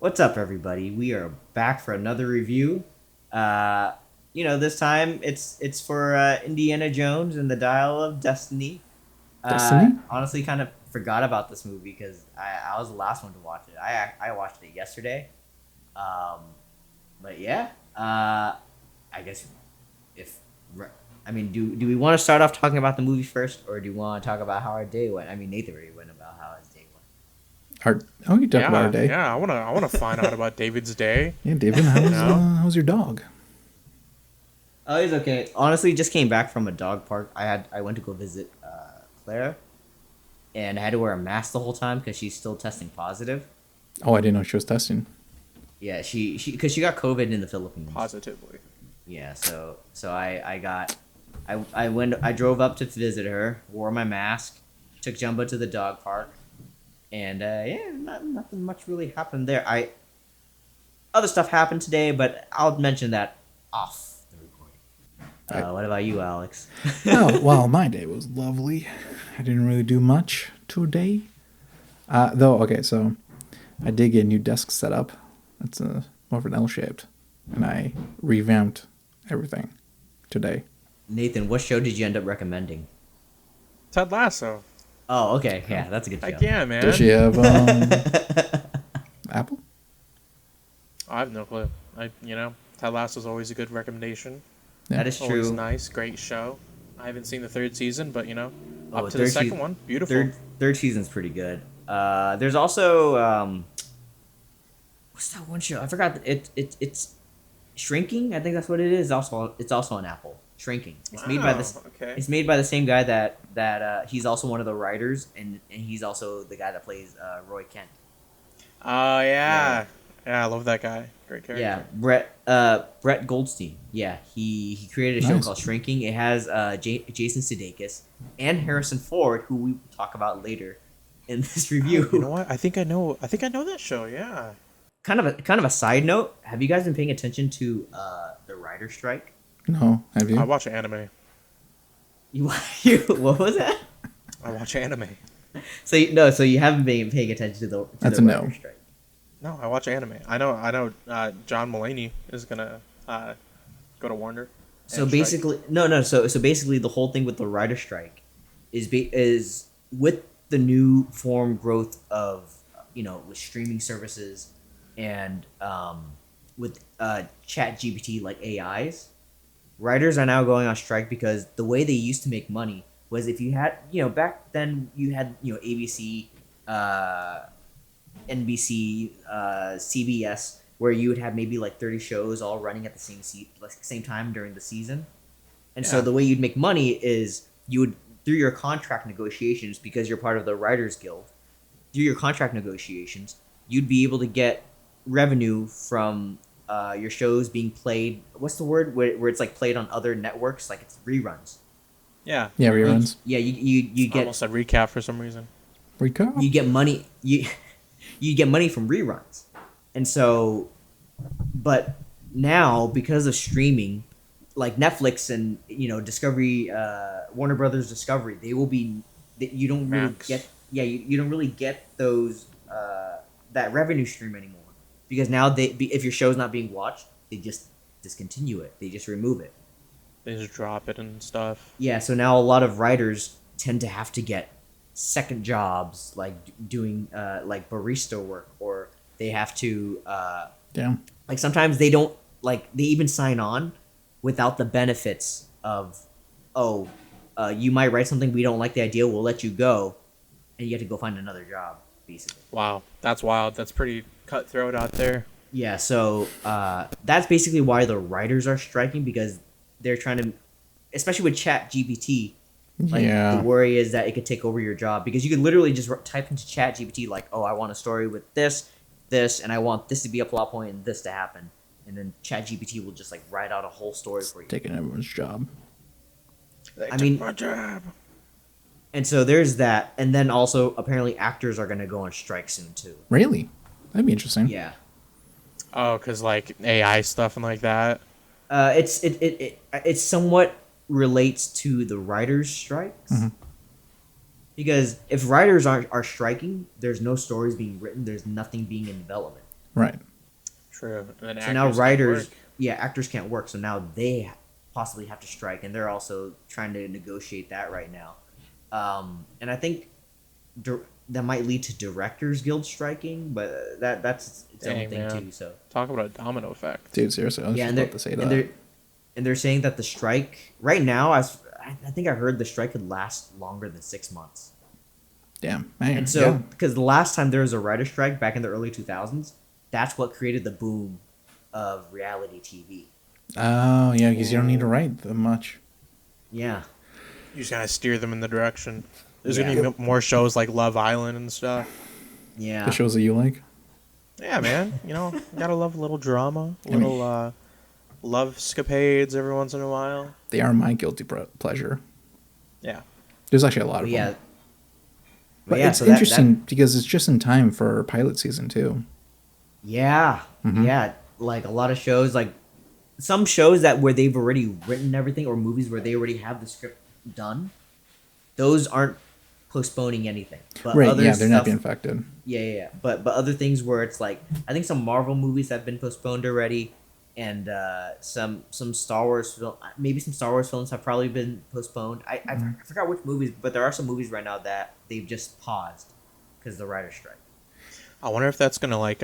What's up, everybody? We are back for another review. This time it's for Indiana Jones and the Dial of Destiny. Destiny? Honestly, kind of forgot about this movie because I was the last one to watch it. I watched it yesterday. Um, but yeah, I guess if I mean, do we want to start off talking about the movie first, or do you want to talk about how our day went? I mean, Nathan already went about how his day went. We can talk about our day. Yeah. I wanna find out about David's day. Yeah, David, how's your dog? Oh, he's okay. Honestly, just came back from a dog park. I went to go visit Claire, and I had to wear a mask the whole time because she's still testing positive. Oh, I didn't know she was testing. Yeah, she because she got COVID in the Philippines. Positively. Yeah, so I drove up to visit her, wore my mask, took Jumbo to the dog park, and nothing much really happened there. Other stuff happened today, but I'll mention that off the recording. What about you, Alex? Oh, well, my day was lovely. I didn't really do much today. So I did get a new desk set up. It's more of an L-shaped, and I revamped everything today. Nathan, what show did you end up recommending? Ted Lasso. Oh, okay. Yeah, that's a good show. Heck yeah, man. Does she have Apple? I have no clue. Ted Lasso's always a good recommendation. Yeah. That is Always true. nice, great show. I haven't seen the third season, but up to third the second one, beautiful. Third season's pretty good. There's also what's that one show? I forgot. It's Shrinking. I think that's what it is. It's also on Apple. Shrinking. It's made by this. Okay. It's made by the same guy that he's also one of the writers, and he's also the guy that plays Roy Kent. Oh yeah. Yeah, I love that guy. Great character. Yeah, Brett Goldstein. Yeah, he created a show Nice. called Shrinking. It has Jason Sudeikis and Harrison Ford, who we will talk about later in this review. You know what? I think I know that show. Yeah. Kind of a side note. Have you guys been paying attention to the writer strike? No, have you? I watch anime. You what was that? I watch anime. So you haven't been paying attention to the That's the a writer no. strike. No, I watch anime. I know. John Mulaney is gonna go to Warner. So and basically, no. So basically, the whole thing with the writer strike is with the new form growth of with streaming services and with Chat GPT like AIs, writers are now going on strike because the way they used to make money was if you had back then you had ABC, NBC, CBS, where you would have maybe like 30 shows all running at the same time during the season. And so Yeah. the way you'd make money is you would, through your contract negotiations, because you're part of the Writers Guild, through your contract negotiations, you'd be able to get revenue from your shows being played. What's the word? Where it's like played on other networks, like it's reruns. Yeah. Yeah, reruns. Yeah, you I get almost said recap for some reason. Recap? you get money you get money from reruns. And so, but now because of streaming, like Netflix and Discovery, Warner Brothers Discovery, they will be you don't really Max. get you don't really get those that revenue stream anymore because now if your show's not being watched, they just discontinue it, they just remove it. They just drop it and stuff. Yeah, so now a lot of writers tend to have to get second jobs, like doing like barista work, or they have to Damn. like sometimes they don't they even sign on without the benefits of you might write something, we don't like the idea, we'll let you go, and you have to go find another job basically. Wow, that's wild. That's pretty cutthroat out there. Yeah, so that's basically why the writers are striking, because they're trying to, especially with Chat GPT. Yeah. The worry is that it could take over your job, because you could literally just type into Chat GPT like, oh, I want a story with this, and I want this to be a plot point and this to happen, and then Chat GPT will just like write out a whole story for you. Taking everyone's job. I mean, my job. and so there's that, and then also apparently actors are gonna go on strike soon too. Really? That'd be interesting. Yeah, Oh, cause like AI stuff and like that. it somewhat relates to the writers' strikes. Mhm. Because if writers are striking, there's no stories being written, there's nothing being in development. Right. True. And then So now actors can't writers, work. actors can't work. So now they possibly have to strike, and they're also trying to negotiate that right now. And I think that might lead to directors guild striking, but that's its own Dang, thing man. too. So Talk about a domino effect. Dude, seriously, I was yeah, just and about to say and that. they're saying that the strike right now, I think I heard the strike could last longer than 6 months. Damn, man. And so, because the last time there was a writer strike back in the early 2000s, that's what created the boom of reality TV. Oh, yeah, because you don't need to write that much. Yeah. You just gotta steer them in the direction. There's Yeah. gonna be more shows like Love Island and stuff. Yeah. The shows that you like. Yeah, man. Gotta love a little drama, little love escapades every once in a while. They are my guilty pleasure. Yeah. There's actually a lot But of yeah. them. But yeah, it's so that- interesting because it's just in time for pilot season too. Yeah. Mhm. Yeah. Like a lot of shows, like some shows that where they've already written everything, or movies where they already have the script done, those aren't postponing anything. But Right, other yeah, they're not stuff- being affected. Yeah. But other things where it's like, I think some Marvel movies have been postponed already, and some Star Wars maybe some Star Wars films have probably been postponed. I forgot which movies, but there are some movies right now that they've just paused because of the writer's strike. I wonder if that's gonna like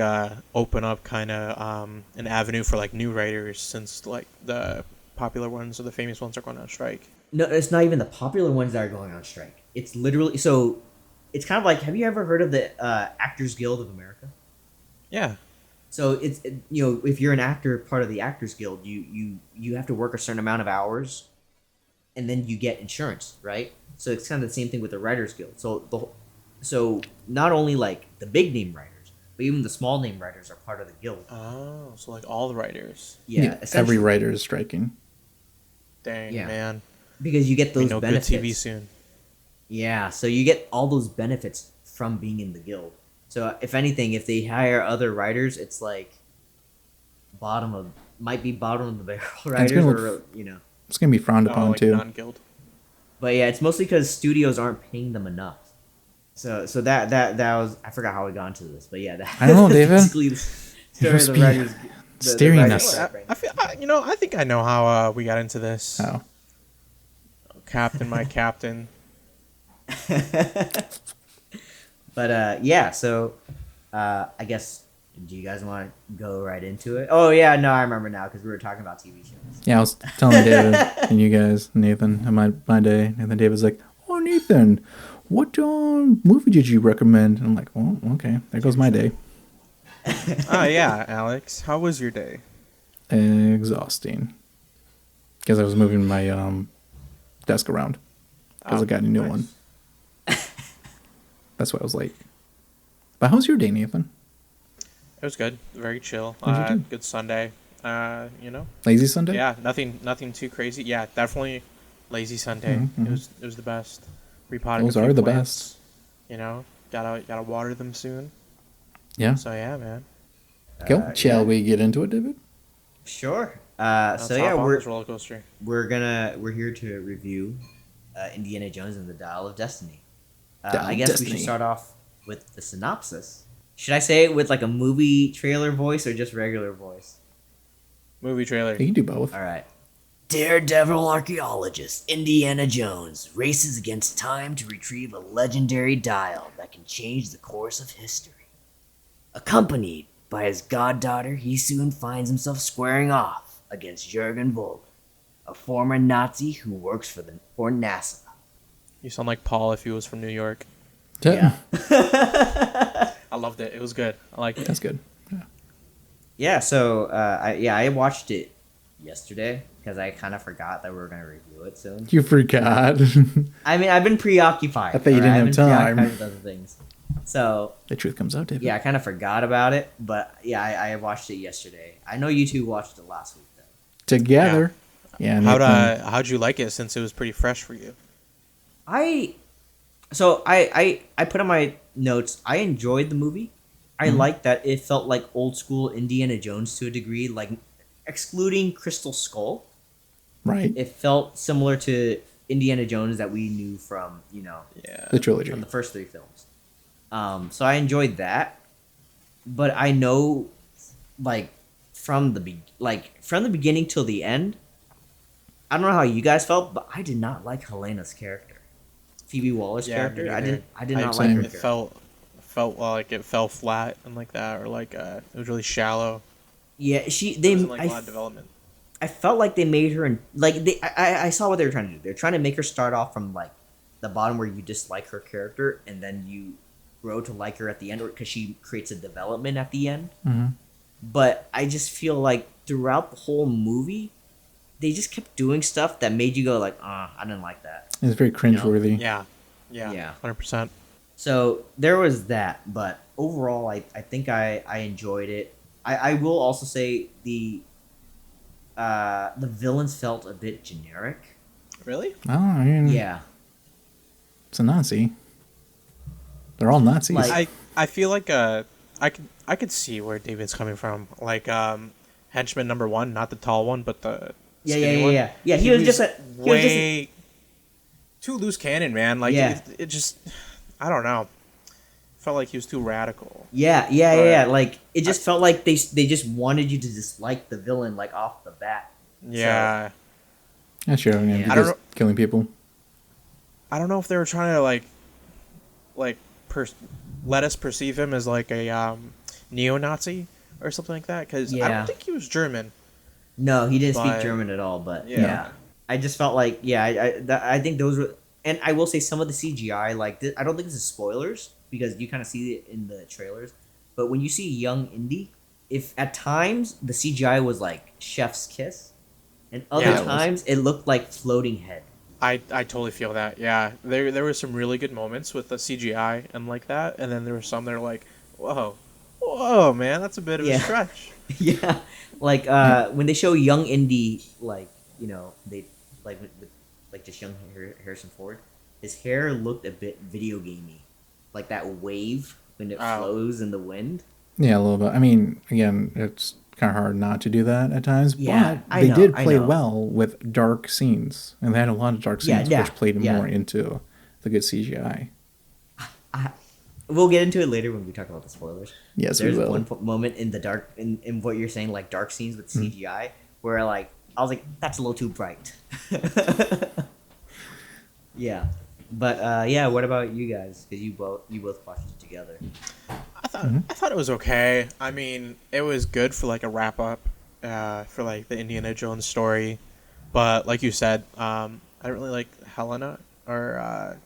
open up kind of an avenue for like new writers, since like the popular ones or the famous ones are going on strike. No, it's not even the popular ones that are going on strike. It's literally so. It's kind of like, have you ever heard of the Actors Guild of America? Yeah. So if you're an actor, part of the Actors Guild, you have to work a certain amount of hours, and then you get insurance, right? So it's kind of the same thing with the Writers Guild. So not only like the big name writers, but even the small name writers are part of the guild. Oh, so like all the writers. Yeah, every essentially, writer is striking. Dang, Yeah. man. because you get We those know good benefits. TV soon. Yeah, so you get all those benefits from being in the guild. So if anything, if they hire other writers, it's like bottom of the barrel writers, gonna or It's gonna be frowned Oh, upon like too. non-guild. But yeah, it's mostly because studios aren't paying them enough. So that was, I forgot how we got into this, but yeah, I don't know, that's David. basically the story of must the be writers. steering writers us. strike right I feel, I think I know how we got into this. Oh, Captain, my captain. But yeah, so I guess, do you guys want to go right into it? Oh yeah, no, I remember now because we were talking about TV shows. yeah. I was telling David and you guys, Nathan, on my day, and then David's like, "Oh, Nathan, what movie did you recommend?" And I'm like, "Well, okay, there goes my day. Oh yeah, Alex. How was your day? Exhausting." Because I was moving my desk around because I got a new nice. one. That's why I was late. But how's your day, Nathan? It was good. Very chill. What'd you do? Good Sunday. Lazy Sunday? Yeah, nothing too crazy. Yeah, definitely lazy Sunday. Mhm, It was the best. Repotting Those a few are the plants, gotta water them soon. Yeah. So yeah, man. Cool. Shall we get into it, David? Sure. Let's So hop yeah, on this roller coaster. we're here to review Indiana Jones and the Dial of Destiny. Dial I of guess we Destiny. should start off with the synopsis. Should I say it with like a movie trailer voice or just regular voice? Movie trailer. You can do both. All right. Daredevil archaeologist Indiana Jones races against time to retrieve a legendary dial that can change the course of history. Accompanied by his goddaughter, he soon finds himself squaring off against Jurgen Voller, a former Nazi who works for NASA. You sound like Paul if he was from New York. Yeah. I loved it. It was good. I liked it. That's good. Yeah, so I watched it yesterday because I kind of forgot that we were going to review it soon. You forgot. I mean, I've been preoccupied. I thought you didn't alright? have I've been time. preoccupied with other things. So, The truth comes out, David. yeah, I kind of forgot about it, but yeah, I watched it yesterday. I know you two watched it last week, though. Together. Yeah. Nathan. How'd you like it since it was pretty fresh for you? I put on my notes, I enjoyed the movie. I Mm-hmm. liked that it felt like old school Indiana Jones to a degree, like excluding Crystal Skull. Right. It felt similar to Indiana Jones that we knew from, Yeah. The trilogy. from the first three films. So I enjoyed that, but I know like from the beginning till the end. I don't know how you guys felt, but I did not like Helena's character, Phoebe Waller's Yeah, me character. I neither. did not like her It character. felt like it fell flat and like that, or like it was really shallow. Yeah, There wasn't like a lot of development. I felt like they made her I saw what they were trying to do. They're trying to make her start off from like the bottom where you dislike her character, and then you grow to like her at the end, because she creates a development at the end. Mm-hmm. But I just feel like throughout the whole movie, they just kept doing stuff that made you go like, I didn't like that. It's very cringeworthy. Yeah, Yeah. 100%. So there was that, but overall, I think I enjoyed it. I will also say the villains felt a bit generic. Really? Oh, I mean, Yeah. it's a Nazi. They're all Nazis. Like- I feel like I could see where David's coming from. Like henchman number 1, not the tall one, but the skinny one. Yeah, he was just way too loose cannon, man. Like Yeah. it just, I don't know. Felt like he was too radical. Yeah. Like it just felt like they just wanted you to dislike the villain like off the bat. Yeah. Yeah, sure. Yeah, Yeah. I don't because know- killing people. I don't know if they were trying to like let us perceive him as like a neo-Nazi or something like that, because I Yeah. don't think he was German. No, he didn't speak But- German at all. But Yeah. yeah, I just felt like I think those were, and I will say some of the CGI I don't think this is spoilers because you kind of see it in the trailers. But when you see young Indy, if at times the CGI was like chef's kiss, and other Yeah, it was. times it looked like floating head. I totally feel that. Yeah, there were some really good moments with the CGI and like that, and then there were some that are like, whoa, man, that's a bit of Yeah. a stretch. Yeah, like when they show young Indy, like they like with like just young Harrison Ford, his hair looked a bit video gamey, like that wave when it Oh. flows in the wind. Yeah, a little bit. I mean, again, it's kind of hard not to do that at times, Yeah, but I they know, did I play know. well with dark scenes, and they had a lot of dark scenes, Yeah, which played yeah. more into the good CGI. We'll get into it later when we talk about the spoilers. Yes, There's we will. one moment in the dark in what you're saying, like dark scenes with CGI, where like I was like, that's a little too bright. Yeah, but yeah, what about you guys? Because you both watched it together. I thought it was okay. I mean, it was good for like a wrap up for like the Indiana Jones story, but like you said, I don't really like Helena or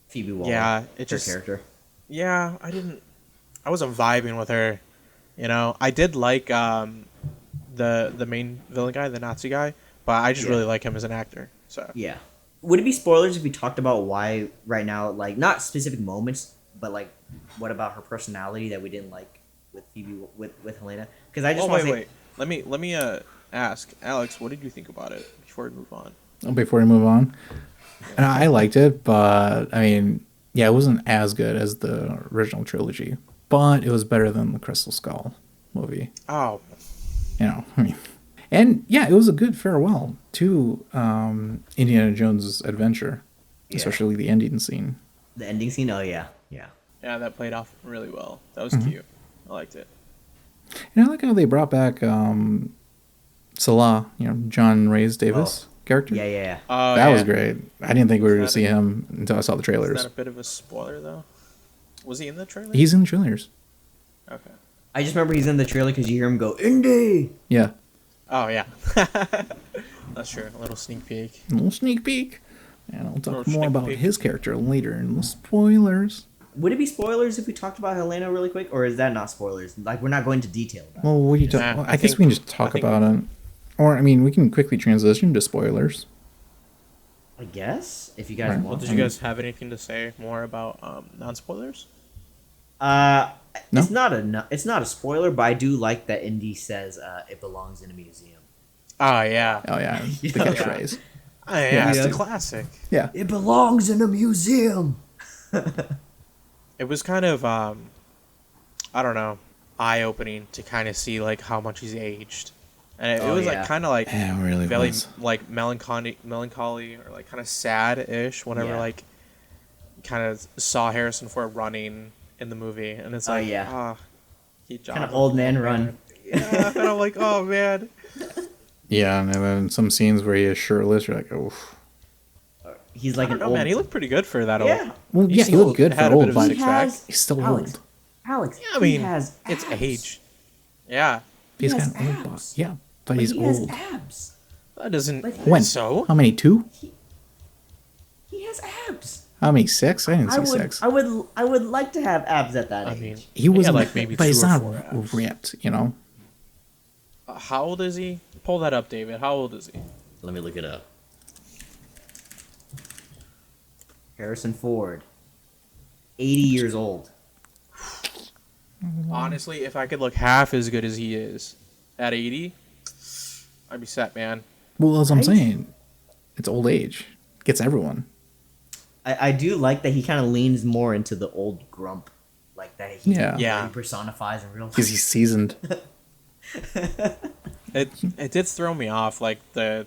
Phoebe Waller, yeah, it her just character. yeah, I wasn't vibing with her. You know, I did like the main villain guy, the Nazi guy, but I just Yeah. really like him as an actor. So Yeah. Would it be spoilers if we talked about why right now, like not specific moments, but like what about her personality that we didn't like with Phoebe with Helena? Because I just oh want wait, to say, wait. Let me ask Alex, what did you think about it before we move on? Before we move on, and I liked it, but I mean, yeah, it wasn't as good as the original trilogy, but it was better than the Crystal Skull movie. Oh, You know, I mean, and yeah, it was a good farewell to Indiana Jones' adventure, Yeah. especially the ending scene. the ending scene. Oh yeah. yeah, that played off really well. That was Mm-hmm. cute. I liked it. And I like how they brought back Salah, John Rhys-Davies character. Yeah. Oh, That yeah. was great. I didn't think we were going to Is see that him until I saw the Is trailers. that a bit of a spoiler though? Was he in the trailer? He's in the trailers. Okay. I just remember he's in the trailer because you hear him go Indy. Yeah. Oh yeah. That's true. A little sneak peek. A little sneak peek. And I'll talk Little more sneak about peek. his character later in the spoilers. Would it be spoilers if we talked about Helena really quick, or is that not spoilers? Like we're not going to detail about it. Well, what do you talk? Nah, well, I I guess think- we can just I talk think- about it. Or, I mean, we can quickly transition to spoilers. I guess if you guys Right. Well, want. did you guys have anything to say more about non-spoilers? No? It's not a spoiler, but I do like that Indy says it belongs in a museum. Oh yeah. Oh, yeah. The Yeah. catchphrase. Oh, yeah, it's Yeah. a classic. Yeah. It belongs in a museum. It was kind of I don't know, eye-opening to kind of see like how much he's aged, and it Oh, was yeah. like kind of like Yeah, it really very was. like melancholy or like kind of sad-ish whenever Yeah. like kind of saw Harrison Ford running in the movie, and it's Oh, like yeah. he Kind of old man run. Yeah, and I'm like, oh man. Yeah, and then some scenes where he is shirtless, you're like, oh. He's I like don't an know, old man. He looked pretty good for that yeah. old. Well, yeah, he looked good for had a bit old, of but six pack. he's still Alex, old. Alex, Yeah, I mean, he has it's abs. age. Yeah, He's He got has an old abs. body. Yeah, but Like, he's he old. has abs. that doesn't. Like, When? So How many? 2? He has abs. How many? 6? I didn't see 6. I would like to have abs at that I age. mean, He was had, like maybe but 2 he's or not 4 abs. ripped, you know. How old is he? Pull that up, David. How old is he? Let me look it up. Harrison Ford, 80 years old. Honestly, if I could look half as good as he is at 80, I'd be set, man. Well, that's what I'm Right? saying. It's old age. Gets everyone. I do like that he kind of leans more into the old grump, like that Yeah. Yeah. he personifies in real life. Because he's seasoned. It did throw me off, like the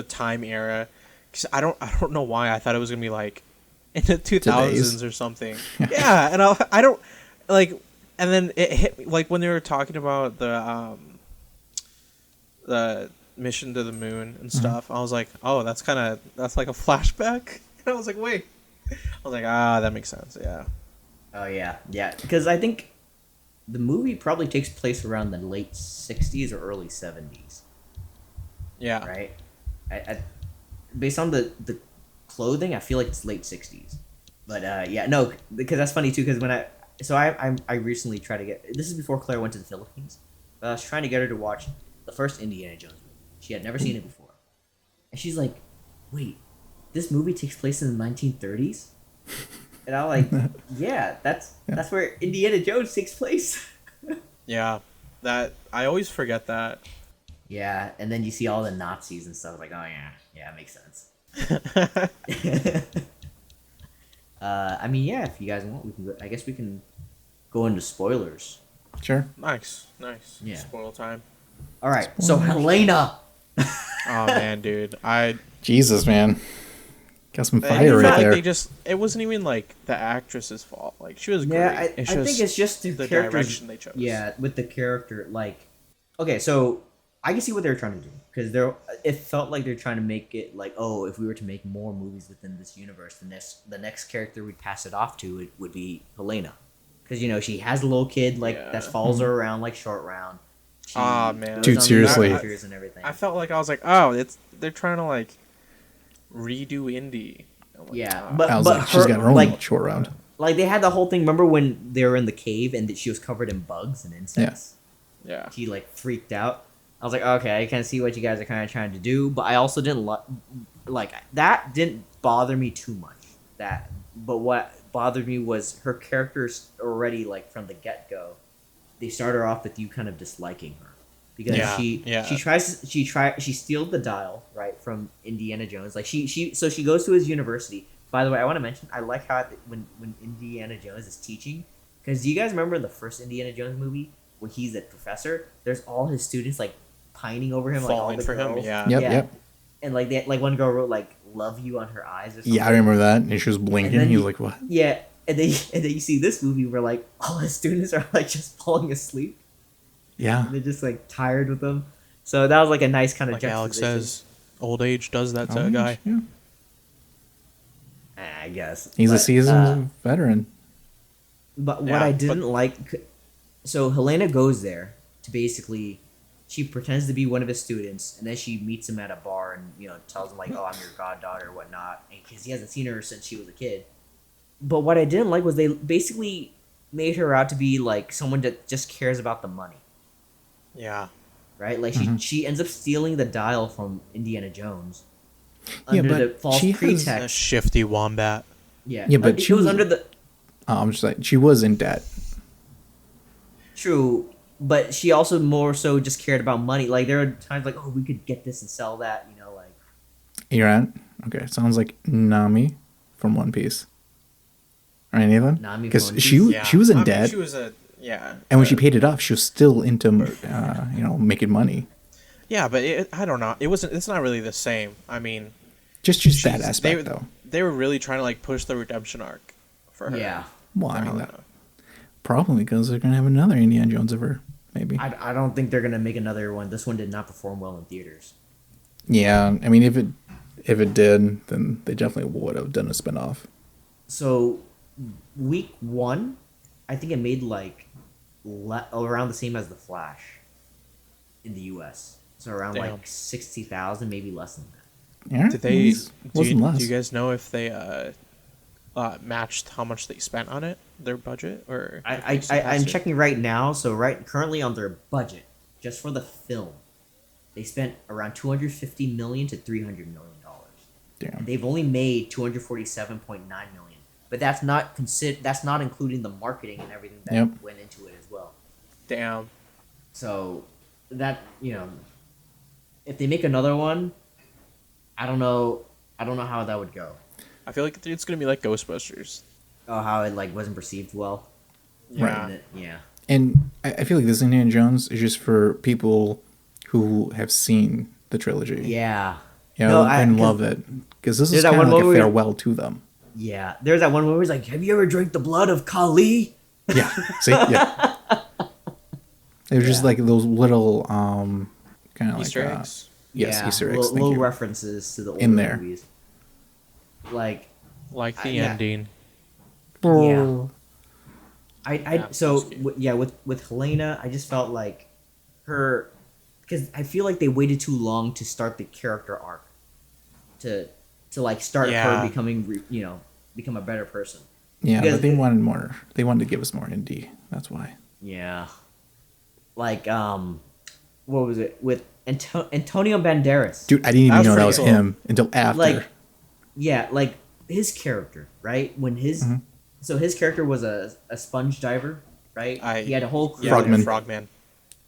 time era, because I don't know why I thought it was gonna be like in the 2000s or something. Yeah, and I don't like, and then it hit me like when they were talking about the mission to the moon and stuff. I was like, oh, that's like a flashback. And I was like, wait. I was like, that makes sense. Yeah. Oh yeah, yeah. Because I think the movie probably takes place around the late 60s or early 70s, Yeah. right? Based on the clothing, I feel like it's late 60s. But yeah, no, because that's funny too. Because when I recently tried to get, this is before Claire went to the Philippines, but I was trying to get her to watch the first Indiana Jones movie. She had never seen it before, and she's like, "Wait, this movie takes place in the 1930s?" And I'm like, "Yeah, that's where Indiana Jones takes place." Yeah. That I always forget that. Yeah, and then you see all the Nazis and stuff. Like, oh yeah, it makes sense. I mean, yeah, if you guys want, we can. I guess we can go into spoilers. Sure. Nice. Yeah. Spoil time. All right, so Helena. Oh man, dude, Jesus, man. Got some I fire felt right like there. it wasn't even like the actress's fault. Like she was great. Yeah, I It's think it's just the characters. direction they chose. Yeah, with the character, like, okay, so I can see what they're trying to do because it felt like they're trying to make it like, oh, if we were to make more movies within this universe, the next character we'd pass it off to it would be Helena, because she has a little kid that follows her around like Short Round. She Man. goes Dude, on these seriously. adventures and everything. I felt like I was like, oh, they're trying to like redo Indy. I'm like, Yeah, "Ah." but I was like, she's got her own like short round. like they had the whole thing. Remember when they were in the cave and that she was covered in bugs and insects? Yeah. He like freaked out. I was like, okay, I can see what you guys are kind of trying to do, but I also didn't like that. Didn't bother me too much. But what bothered me was her character's already like from the get go. They start her off with you kind of disliking her because she steals the dial right from Indiana Jones. Like so she goes to his university. By the way, I want to mention I like how when Indiana Jones is teaching, because do you guys remember in the first Indiana Jones movie when he's a professor? There's all his students like pining over him, like all Falling the for him. girls. Yeah. Yep. And like one girl wrote like "love you" on her eyes or something. Yeah, I remember that. And she was blinking. then He was you- like, what? Yeah, and then you see this movie where like all his students are like just falling asleep. Yeah. They're just like tired with them. So that was like a nice kind of Like Alex juxtaposition. says, old age does that to Oh, a guy. Yeah. I guess He's a But, seasoned veteran. But what Yeah, I didn't like, so Helena goes there to basically, she pretends to be one of his students, and then she meets him at a bar and tells him like, "Oh, I'm your goddaughter," or whatnot, because he hasn't seen her since she was a kid. But what I didn't like was they basically made her out to be like someone that just cares about the money, Yeah. right? Like Mm-hmm. she ends up stealing the dial from Indiana Jones Yeah, under but the false she has- pretext. A shifty wombat. Yeah, Yeah, but it she was was- under the I'm just like, she was in debt. true, but she also more so just cared about money. Like there are times like, oh, we could get this and sell that, like You're at? Okay, sounds like Nami from One Piece. Right, Nathan? Nami from Because One she Piece? Yeah. she was in I mean, debt, She was yeah. and when she but- paid it off, she was still into making money. Yeah, but I don't know. It's not really the same. I mean, Just that she's- aspect, though. They were really trying to like push the redemption arc for her. yeah. Well, I mean, don't that know. probably because they're gonna have another Indiana Jones of her maybe. I don't think they're gonna make another one. This one did not perform well in theaters. Yeah, I mean, if it did, then they definitely would have done a spinoff. So, week 1, I think it made like around the same as The Flash in the U.S. So around Damn. like 60,000, maybe less than that. Yeah, Did they? movies wasn't less. Do you guys know if they matched how much they spent on it, their budget, or? if they I'm surpassed it? checking right now. So currently on their budget, just for the film, they spent around $250 million to $300 million. Damn. And they've only made $247.9 million. But that's not including the marketing and everything that Yep. went into it as well. Damn. So that, if they make another one, I don't know how that would go. I feel like it's gonna be like Ghostbusters. Oh, how it like wasn't perceived well. Yeah. Yeah. And I feel like this Indiana Jones is just for people who have seen the trilogy. Yeah. You know, No, and love it. Because this is there's that kind of one like a movie- farewell to them. Yeah. There's that one where he's like, "Have you ever drank the blood of Kali?" Yeah. See? Yeah. It was just Yeah. like those little kind of like Easter eggs. yes, Yeah, Easter eggs. Thank little you. references to the older In there. movies. Like, Like the yeah. ending. yeah. Yeah, So that's cute. with Helena, I just felt like her, because I feel like they waited too long to start the character arc, to like start Yeah. her becoming become a better person. Yeah, Because but they it- wanted more. They wanted to give us more indie. That's why. Yeah, like what was it with Antonio Banderas? Dude, I didn't even That was know that pretty was cool. him until after. Like, yeah, like his character, right? When his Mm-hmm. so his character was a sponge diver, right? He had a whole crew. Frogman. Frogman.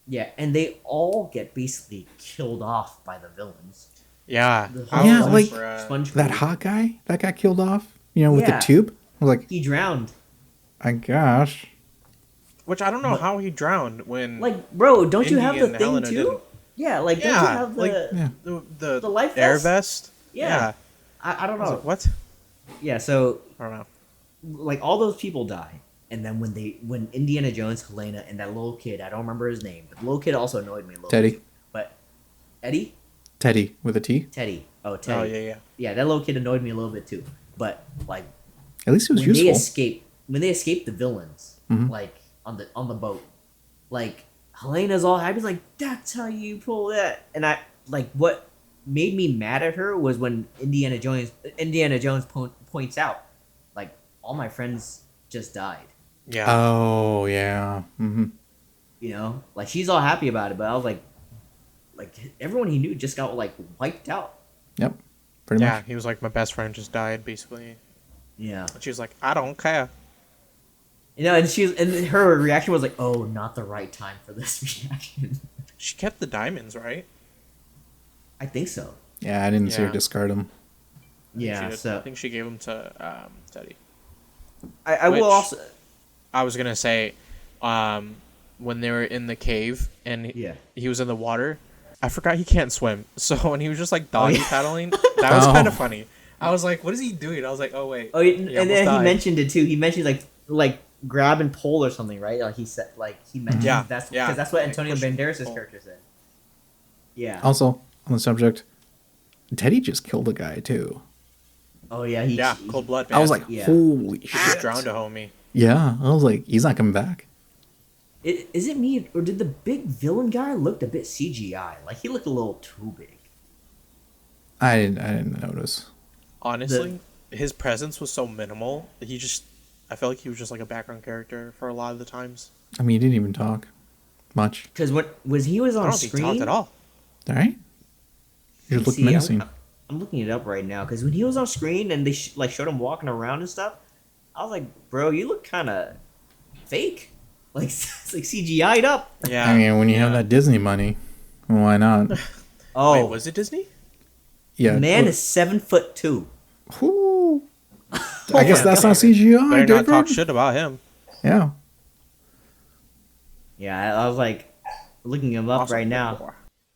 Yeah, and they all get basically killed off by the villains. Yeah. The I whole Yeah, was like- for, sponge that crew. hot guy that got killed off, with Yeah. the tube. I was like, He drowned. I gosh. which I don't know how he drowned when Like, bro, don't you Indy have the and thing Helena too? didn't. Yeah, like don't you Yeah, have the like- Yeah. the life air vest? vest. Yeah. I don't I was know. like, what? Yeah, so I don't know. like all those people die, and then when Indiana Jones, Helena, and that little kid, I don't remember his name, but the little kid also annoyed me a little. Teddy. bit. But Eddie, Teddy with a T. Teddy, oh Teddy, Oh yeah. yeah, that little kid annoyed me a little bit too. But like At least it was when they useful. escape the villains, Mhm. like on the boat, like Helena's all happy, like that's how you pull that, and I like what made me mad at her was when Indiana Jones points out, like all my friends just died. Yeah. Oh yeah. Mm-hmm. Like she's all happy about it, but I was like everyone he knew just got like wiped out. Yep. Pretty Yeah. much. He was like, my best friend just died, basically. Yeah, And she was like, I don't care. and her reaction was like, "Oh, not the right time for this reaction." She kept the diamonds, right? I think so. Yeah, I didn't see her Yeah. discard them. Yeah, I so think she gave them to Teddy. I will Which- also. I was gonna say, when they were in the cave and Yeah. he was in the water, I forgot he can't swim. So when he was just like doggy yeah. paddling, that was Oh. kind of funny. I was like, what is he doing? I was like, oh wait. Oh, yeah, he and almost then he died. mentioned it too. He mentioned like grab and pull or something, right? Like he said, like he mentioned Yeah, that's yeah. because that's what Like, Antonio push and Banderas' pull. character said. Yeah. Also, on the subject, Teddy just killed a guy too. Oh yeah. Yeah, cold blood. Man. I was like, Yeah. holy he just shit. drowned a homie. Yeah, I was like, he's not coming back. Is it me or did the big villain guy looked a bit CGI? Like he looked a little too big. I didn't notice. Honestly, his presence was so minimal. I felt like he was just like a background character for a lot of the times. I mean, he didn't even talk much. Because when he was I on don't think he screen talked at all. All right. He just looked See, menacing. I'm looking it up right now because when he was on screen and they showed him walking around and stuff, I was like, bro, you look kind of fake, like it's like CGI'd up. Yeah. I mean, when you have that Disney money, why not? Oh, Wait, was it Disney? Yeah. the man is 7'2". Whew. Oh I guess my that's God. not CGI, Better not David. talk shit about him. Yeah. Yeah, I was like looking him up Awesome. right now.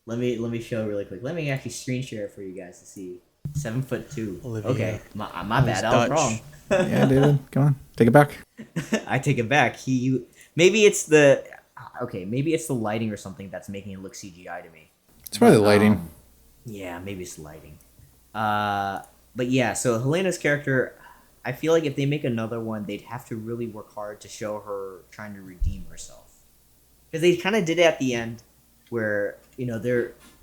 Let me show really quick. Let me actually screen share it for you guys to see. 7'2". Olivia. Okay, my bad. I was Dutch. wrong. Yeah, David. Come on. Take it back. I take it back. Maybe it's the okay, maybe it's the lighting or something that's making it look CGI to me. It's probably the But, lighting. Yeah, maybe it's the lighting. But yeah, so Helena's character, I feel like if they make another one, they'd have to really work hard to show her trying to redeem herself. Because they kind of did it at the end, where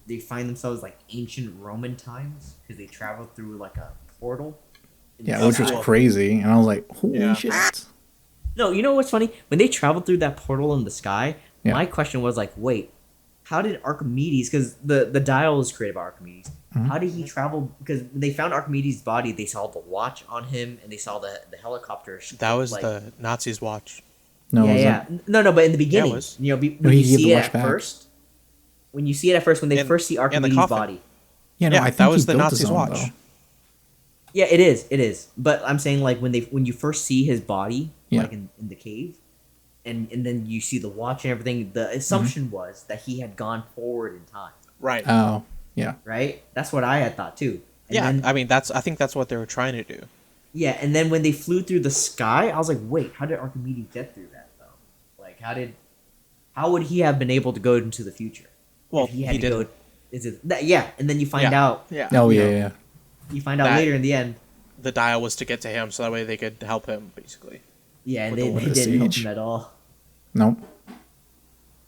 they find themselves like ancient Roman times because they traveled through like a portal. Yeah, which was crazy, and I was like, holy shit. No, you know what's funny? When they traveled through that portal in the sky, Yeah. my question was like, wait, how did Archimedes? Because the dial is created by Archimedes. Mm-hmm. How did he travel? Because when they found Archimedes' body, they saw the watch on him, and they saw the helicopter. That was like, the Nazis' watch. No, yeah, it yeah. wasn't. No, but in the beginning, it was. when No, you he gave see the it watch at back. first, when they first see Archimedes' coffin. body. Yeah, no, Yeah, I think that was he the built his Nazis' own, watch. though. Yeah, it is. But I'm saying like when you first see his body, Yeah. like in the cave, and then you see the watch and everything, the assumption was that he had gone forward in time, Right. Oh, yeah. right? That's what I had thought too. And yeah, then, I mean I think that's what they were trying to do. yeah, and then when they flew through the sky, I was like, wait, how did Archimedes get through that though? Like, how would he have been able to go into the future? Well, If he he didn't. Yeah, and then you find out. Yeah. Oh, You yeah, know. yeah. You find out That- later in the end. The dial was to get to him, so that way they could help him, basically. Yeah, and With the they water didn't help siege. him at all. Nope.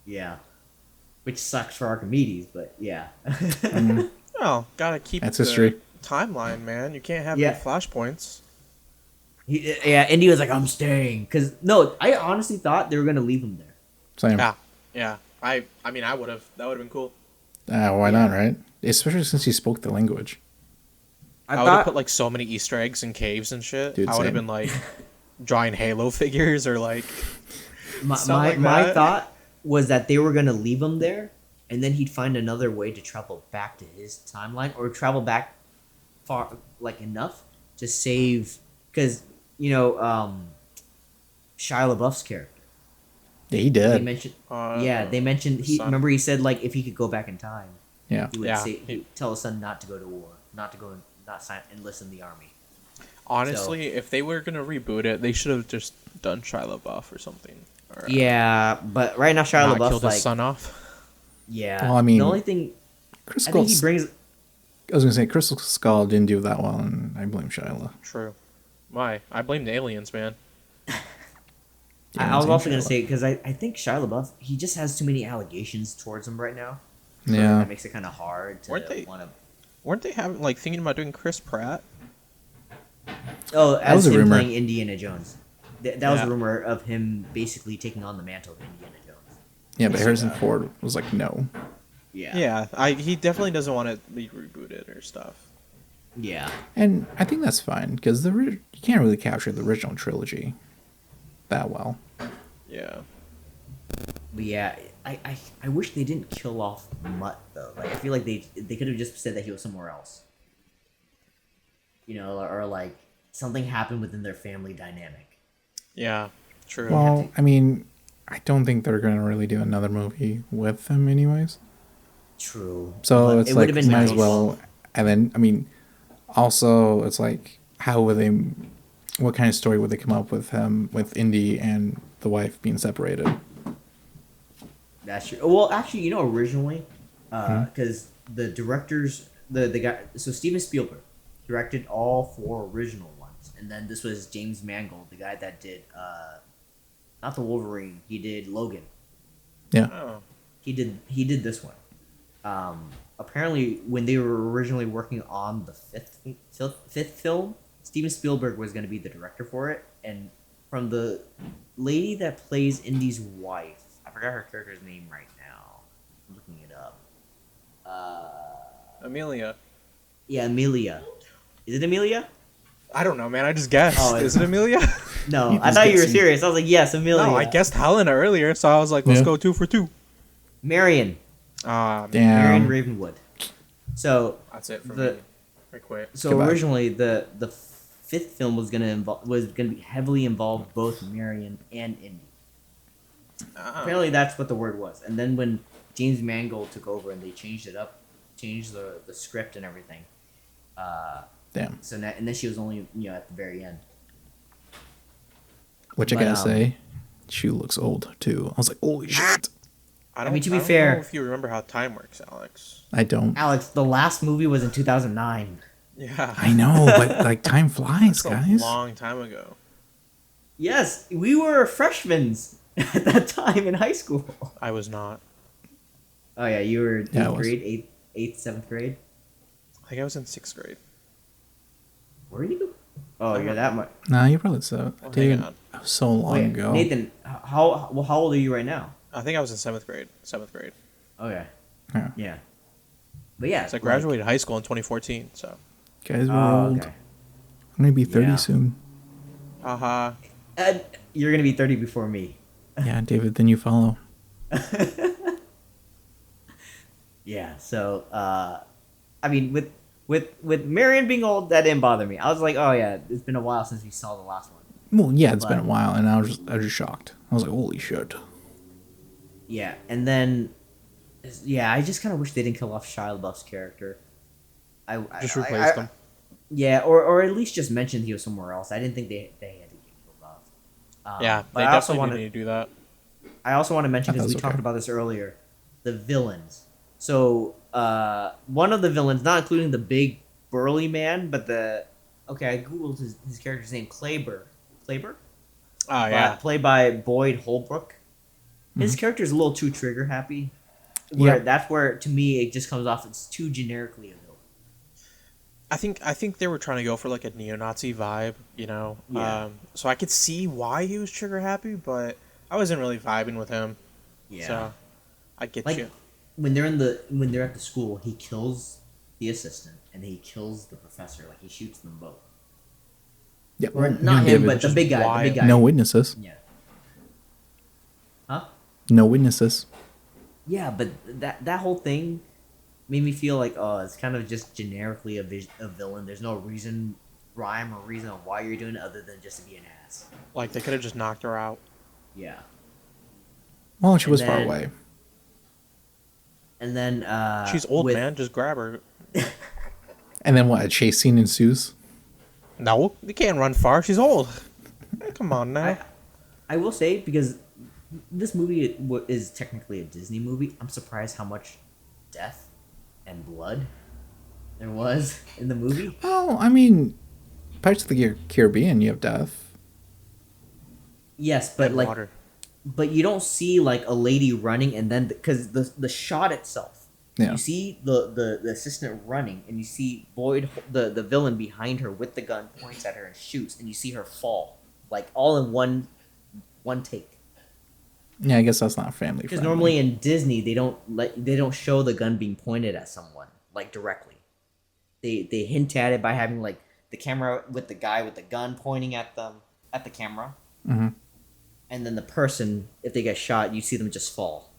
Yeah, which sucks for Archimedes, but yeah. Oh, gotta keep That's the history. timeline, man. You can't have Yeah. any flashpoints. Indy was like, I'm staying. Because, no, I honestly thought they were going to leave him there. Same. Yeah. I mean, I would have. That would have been cool. Why not, right? Especially since he spoke the language. I would have put like so many Easter eggs in caves and shit. Dude, I would have same. been like drawing Halo figures or like. my Something like that. thought was that they were going to leave him there, and then he'd find another way to travel back to his timeline, or travel back far, like enough to save. Because, Shia LaBeouf's character. Yeah, he They did. mentioned. Uh, They mentioned. son. Remember, he said like if he could go back in time, Yeah. he would Yeah. he'd tell his son not to go to war, not enlist in the army. Honestly, if they were gonna reboot it, they should have just done Shia LaBeouf or something. Or, Yeah, but right now Shia not LaBeouf's killed like, his son off. yeah. Well, I mean, the only thing Chris I think he Skull. brings. I was gonna say Crystal Skull didn't do that well, and I blame Shyla. True. Why? I blame the aliens, man. I was same also gonna Shia. say because I think Shia LaBeouf he just has too many allegations towards him right now. So Yeah. that makes it kind of hard to Weren't they- want to. Weren't they having like thinking about doing Chris Pratt? Oh, was as a him rumor. playing Indiana Jones. That was Yeah. a rumor of him basically taking on the mantle of Indiana Jones. Yeah, but Harrison Ford was like, no. Yeah. Yeah, he definitely doesn't want to be rebooted or stuff. Yeah. And I think that's fine because you can't really capture the original trilogy that well. Yeah. But yeah, I wish they didn't kill off Mutt though. Like I feel like they could have just said that he was somewhere else. Or like something happened within their family dynamic. Yeah. True. Well, I mean, I don't think they're gonna really do another movie with him, anyways. True. So But it's it like would've been might as nice. well. And then I mean, also it's like how would they? What kind of story would they come up with him with Indy and the wife being separated? That's true. Well, actually, originally, because the directors, the guy, so Steven Spielberg directed all 4 original ones, and then this was James Mangold, the guy that did, not the Wolverine, he did Logan. Yeah. Oh. He did this one. Apparently, when they were originally working on the fifth film, Steven Spielberg was going to be the director for it, and from the lady that plays Indy's wife, I forgot her character's name right now. I'm looking it up. Amelia. Yeah, Amelia. Is it Amelia? I don't know, man. I just guessed. Oh, Is it Amelia? No, He I was thought you were guessing. serious. I was like, yes, Amelia. No, I guessed Helena earlier, so I was like, let's Yeah. go 2 for 2. Marion. Damn. Marion Ravenwood. So That's it for The- me. I quit. So Goodbye. originally, the 5th film was gonna be heavily involved both Marion and Indy. Apparently, that's what the word was. And then when James Mangold took over and they changed it up, changed the script and everything. Damn. So now, and then she was only at the very end. Which I But, gotta say, she looks old too. I was like, holy shit. I mean, to I be don't fair, know if you remember how time works, Alex. I don't. Alex, the last movie was in 2009. Yeah. I know, but like time flies, That's a guys. long time ago. Yes, we were freshmen at that time in high school. I was not. Oh yeah, you were Yeah, I eighth was. grade, eighth, seventh grade. I think I was in 6th grade. Were you? Oh, you're that much. Nah, you probably so. Well, Dude, hang on. that was so long Wait, ago. Nathan, how old are you right now? I think I was in 7th grade. 7th grade. Okay. Yeah. Yeah. But yeah. So I graduated high school in 2014. So. Guys, we're Oh, old. okay. I'm gonna be 30 Yeah. soon. Haha. And you're gonna be 30 before me. Yeah, David, then you follow. Yeah. So, I mean, with Marion being old, that didn't bother me. I was like, oh yeah, it's been a while since we saw the last one. Well, yeah, it's been a But- while, and I was just shocked. I was like, holy shit. Yeah, and then, yeah, I just kind of wish they didn't kill off Shia LaBeouf's character. Just replaced him. Yeah, or at least just mention he was somewhere else. I didn't think they had to get killed off. Yeah, but they I also definitely want need to do that. I also want to mention, I thought because it we was talked okay. about this earlier, the villains. So one of the villains, not including the big burly man, but I googled his character's name, Kleber. Oh, yeah. Played by Boyd Holbrook. His character is a little too trigger happy. That's where, to me, it just comes off as too generically a villain. I think they were trying to go for like a neo-Nazi vibe, you know. Yeah. So I could see why he was trigger happy, but I wasn't really vibing with him. Yeah. So I get Like, you. when they're at the school, he kills the assistant and he kills the professor. Like, he shoots them both. Yeah, Or well, not him, David, but the just big guy. why- The big guy. no witnesses. Yeah. Huh? No witnesses. Yeah, but that whole thing made me feel like, oh, it's kind of just generically a villain. There's no rhyme or reason on why you're doing it other than just to be an ass. Like they could have just knocked her out. Yeah. Well, she was And far then- away. And then She's old, with- man. Just grab her. And then what? A chase scene ensues. No, you can't run far. She's old. Come on now. I will say, because this movie is technically a Disney movie, I'm surprised how much death and blood there was in the movie. Oh, I mean, Pirates of the Caribbean, you have death. Yes, but And like, water. but you don't see like a lady running and then because the shot itself, Yeah. you see the assistant running and you see Boyd, the villain behind her with the gun, points at her and shoots, and you see her fall, like all in one take. Yeah, I guess that's not family Because friendly. normally in Disney they don't show the gun being pointed at someone like directly. They hint at it by having like the camera with the guy with the gun pointing at them at the camera, Mhm. and then the person, if they get shot, you see them just fall.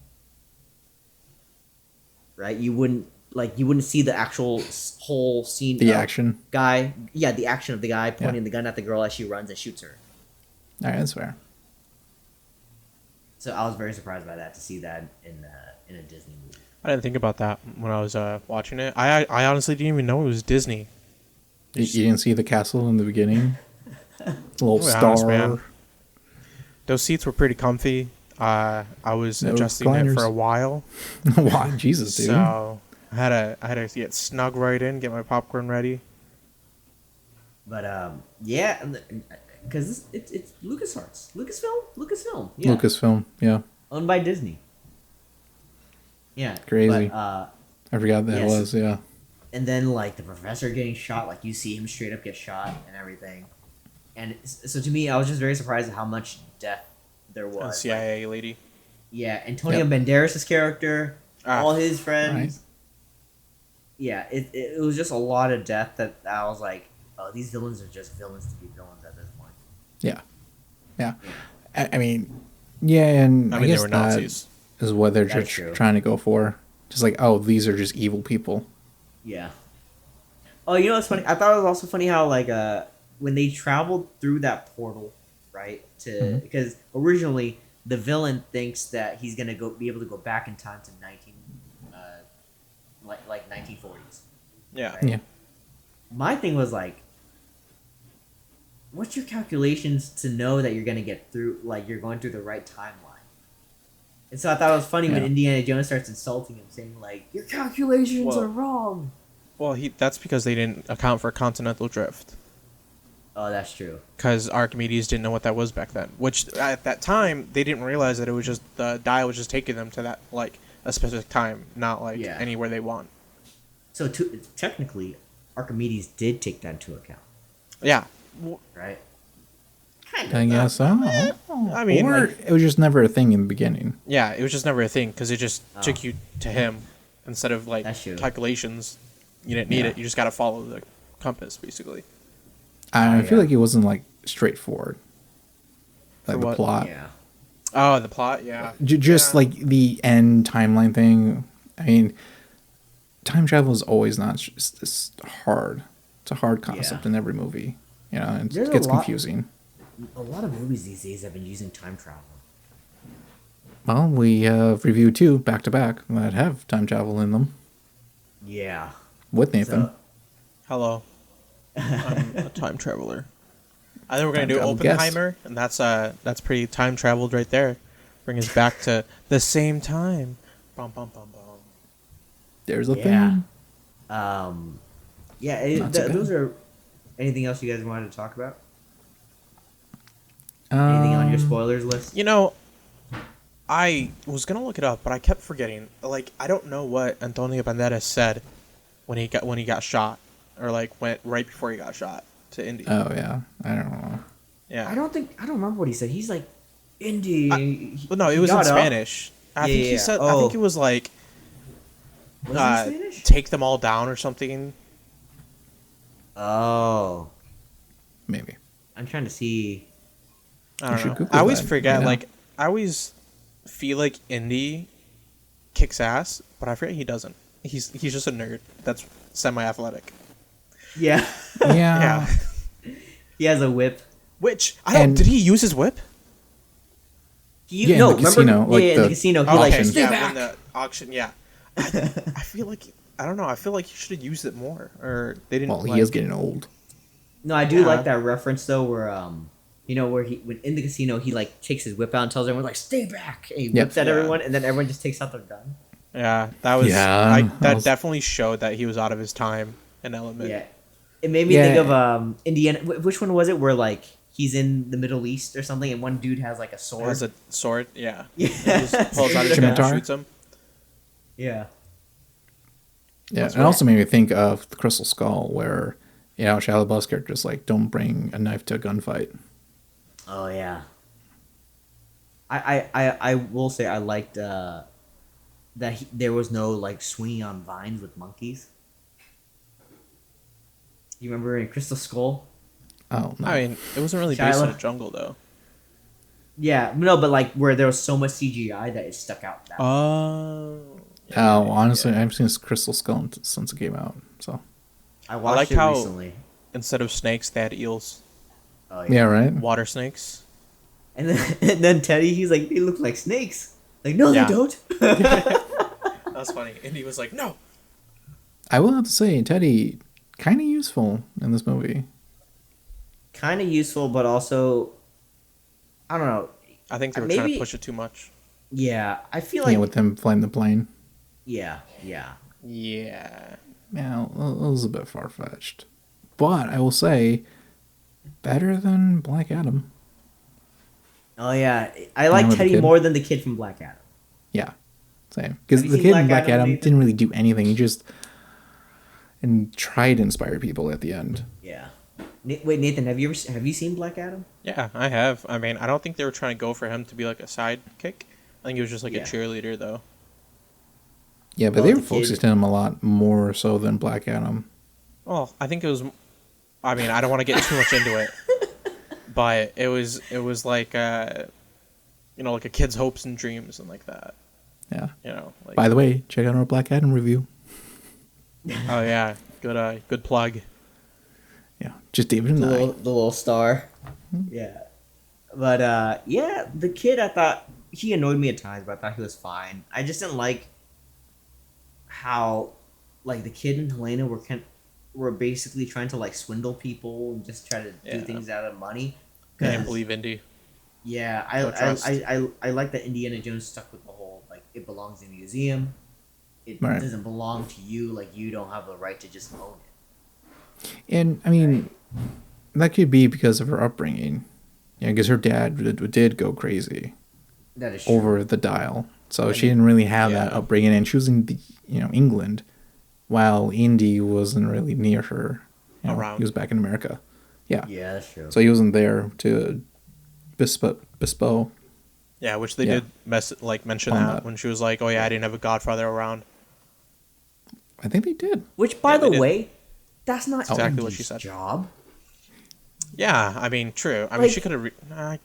Right? You wouldn't see the actual whole scene. The of action. guy. Yeah, the action of the guy pointing the gun at the girl as she runs and shoots her. All right, that's fair. So I was very surprised by that, to see that in a Disney movie. I didn't think about that when I was watching it. I honestly didn't even know it was Disney. You didn't see the castle in the beginning? The little To be star. honest, man. Those seats were pretty comfy. I was No adjusting it for recliners. a while, Wow, Jesus, dude. so I had to get snug right in, get my popcorn ready. But yeah, because it's LucasArts, Lucasfilm, yeah, Lucasfilm, yeah. owned by Disney. Yeah, Crazy. But, I forgot that Yes. was, yeah. and then like the professor getting shot, like you see him straight up get shot and everything, and so to me, I was just very surprised at how much death there A was. CIA lady. Yeah, Antonio Banderas' character, Ah, all his friends. right. Yeah, it was just a lot of death that I was like, oh, these villains are just villains to be villains at this point. Yeah. Yeah. I mean, yeah, and I I, mean, they guess were that Nazis. is what they're That's just true. trying to go for. Just like, oh, these are just evil people. Yeah. Oh, you know what's funny? I thought it was also funny how like when they traveled through that portal, right? Mhm. Because originally the villain thinks that he's gonna be able to go back in time to 1940s. Yeah. Right? Yeah. My thing was like, what's your calculations to know that you're gonna get through? Like you're going through the right timeline. And so I thought it was funny when Yeah. Indiana Jones starts insulting him, saying like, "Your calculations Well- are wrong." Well, that's because they didn't account for continental drift. Oh, that's true. Because Archimedes didn't know what that was back then. Which, at that time, they didn't realize that it was just, the dial was just taking them to that, like, a specific time, not, like, Yeah. anywhere they want. So technically, Archimedes did take that into account, Yeah. right? I guess so. I mean, or like- it was just never a thing in the beginning. Yeah, it was just never a thing, because it just took you to him, instead of, like, That's true. calculations. You didn't need Yeah. it, you just gotta follow the compass, basically. I feel yeah. like it wasn't like straightforward. Like For the what? plot. Yeah. Oh, the plot, yeah. Just Yeah. like the end timeline thing. I mean, time travel is always not just it's hard. It's a hard concept Yeah. in every movie. You know, and There's it a gets lot- confusing. A lot of movies these days have been using time travel. Well, we reviewed 2 back to back that have time travel in them Yeah. with Nathan. So, Hello. I'm a time traveler. I think we're gonna Time do travel guest. Oppenheimer, and that's pretty time traveled right there. Bring us back to the same time. Bum bum bum bum. There's a yeah. thing. Yeah. Not so bad. Those are. Anything else you guys wanted to talk about? Anything on your spoilers list? You know, I was gonna look it up, but I kept forgetting. Like, I don't know what Antonio Banderas said when he got shot, or like went right before he got shot to India. Oh yeah, I don't know. Yeah. I don't remember what he said. He's like, Indy. But no, it was in Spanish. I think he Yeah. said. Oh. I think it was like, Was it in Spanish? take them all down or something. Oh, Maybe. I'm trying to see. I should don't know. Google I always that, forget. yeah. Like, I always feel like Indy kicks ass, but I forget he doesn't. He's just a nerd that's semi-athletic. Yeah. Yeah. Yeah. He has a whip. Which I don't. And- Did he use his whip? Yeah, in the casino, like in the the casino, he Oh, like okay, stay yeah, back. in the auction. Yeah. I feel like I don't know. I feel like he should have used it more, or they didn't. Well, he like, is getting old. No, I do Yeah. like that reference though, where where when in the casino he like takes his whip out and tells everyone like stay back. And he Yep. whips at Yeah. everyone, and then everyone just takes out their gun. Yeah, that was. Yeah, That that was- definitely showed that he was out of his time. An element. Yeah, it made me Yeah. think of Indiana. Which one was it? Where like he's in the Middle East or something, and one dude has like a sword. Has a sword. Yeah. Yeah. He just pulls out his gun and Scimitar? shoots him. Yeah. Yeah, That's it also made me think of the Crystal Skull, where Shia LaBeouf's character is like, "Don't bring a knife to a gunfight." Oh yeah. I will say I liked that there was no like swinging on vines with monkeys. You remember in Crystal Skull? Oh no. I mean, it wasn't really Shia based in La- a jungle though. Yeah, no, but like where there was so much CGI that it stuck out. That Oh. Honestly, I've seen this Crystal Skull since it came out. So I watched like it how- recently. Instead of snakes, they had eels. Oh yeah, right. Water snakes. And then Teddy, he's like, they look like snakes. Like, no, Yeah. they don't. That's funny. And he was like, no. I will have to say, Teddy, kind of useful in this movie. Kind of useful, but also, I don't know. I think they were trying Maybe- to push it too much. Yeah, I feel like With him flying the plane. yeah. Yeah. Yeah, it was a bit far fetched, but I will say, better than Black Adam. Oh yeah, I like with the Teddy kid. more than the kid from Black Adam. Yeah, same. Because Have you the seen kid Black in Black Adam, Adam Nathan? didn't really do anything. He just tried to inspire people at the end. Yeah. Wait, Nathan, have you seen Black Adam? Yeah, I have. I mean, I don't think they were trying to go for him to be like a sidekick. I think he was just like Yeah. a cheerleader, though. Yeah, but Well, they were the focusing kid- on him a lot more so than Black Adam. Well, I think it was. I mean, I don't want to get too much into it, but it was like like a kid's hopes and dreams and like that. Yeah. Like, By the way, check out our Black Adam review. oh yeah, good plug. Yeah, just David and The I. little star. Yeah. But yeah, the kid, I thought he annoyed me at times, but I thought he was fine. I just didn't like how like the kid and Helena were basically trying to like swindle people and just try to do Yeah. things out of money. I didn't 'Cause- believe Indy. Yeah, No trust. I like that Indiana Jones stuck with the whole it belongs in a museum. It Right. doesn't belong to you. Like, you don't have the right to just own it. And I mean, that could be because of her upbringing. Yeah, because her dad did go crazy That is true. over the dial, so I she mean, didn't really have that yeah. upbringing, and she was in England, while Indy wasn't really near her. Around. He was back in America. Yeah. Yeah, that's true. So he wasn't there to bespow. Yeah, which they Yeah. did mention On that that. when she was like, "Oh yeah, I didn't have a godfather around." I think they did. Which, by Yeah, the they did. way, that's not Exactly what Indy's she said. job. Yeah, I mean, true. I mean, Like- she could have. I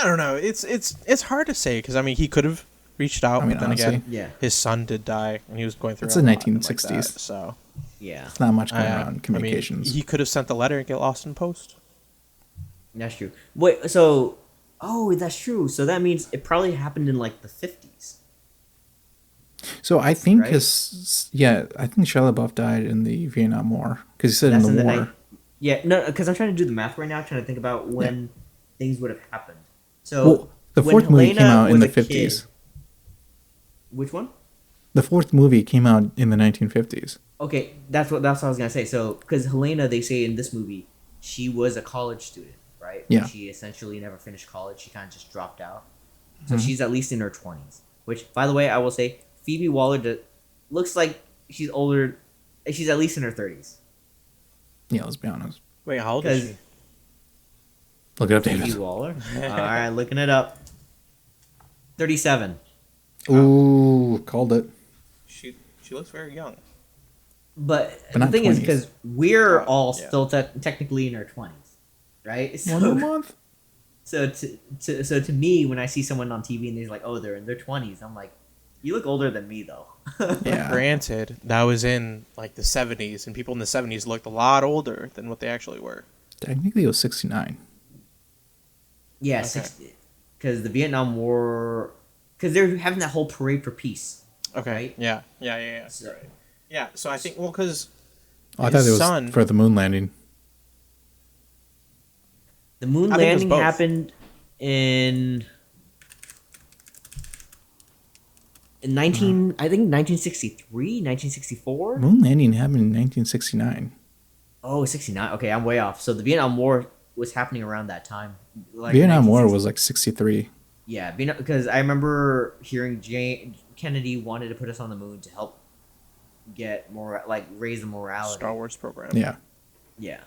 don't know. It's hard to say because I mean, he could have reached out, I mean, but then honestly, again, Yeah. his son did die, and he was going through. It's a the lot 1960s. like that, so Yeah, It's not much going I around mean, communications. he could have sent the letter and get lost in post. that's true. Wait, so, oh, that's true. So that means it probably happened in like the 50s. So I think Right? I think Shia LaBeouf died in the Vietnam War because he said That's in the war. night. Yeah, no, because I'm trying to do the math right now, trying to think about when things would have happened. So Well, the when fourth movie Helena came out in was the a kid- 50s. Which one? The fourth movie came out in the 1950s. Okay, that's what I was gonna say. So, because Helena, they say in this movie, she was a college student, right? Yeah. She essentially never finished college. She kind of just dropped out. So she's at least in her 20s. Which, by the way, I will say, Phoebe Waller looks like she's older. She's at least in her 30s. Yeah, let's be honest. Wait, how old is Because she? Look it up, Phoebe David. Waller. All right, looking it up. 37. Ooh, called it. She looks very young. But But the not thing is, 20s. because we're Oh, all yeah. still technically in our 20s, right? One more month. So to me, when I see someone on TV and they're like, "Oh, they're in their 20s," I'm like, "You look older than me, though." Yeah. Granted, that was in like the 70s, and people in the 70s looked a lot older than what they actually were. Technically, it was 69. Yeah, Okay. 60. Because the Vietnam War, because they're having that whole parade for peace. Okay. Right? Yeah. So, Yeah. So I think because Oh, I thought it was son- for the moon landing. the moon I think it was landing both. happened in 1963, 1964. Moon landing happened in 1969. Oh, 69. Okay, I'm way off. So the Vietnam War was happening around that time. Like Vietnam War 1960. was like 63. Yeah, because I remember hearing Kennedy wanted to put us on the moon to help get more, like, raise the morality. Star Wars program. Yeah. Yeah.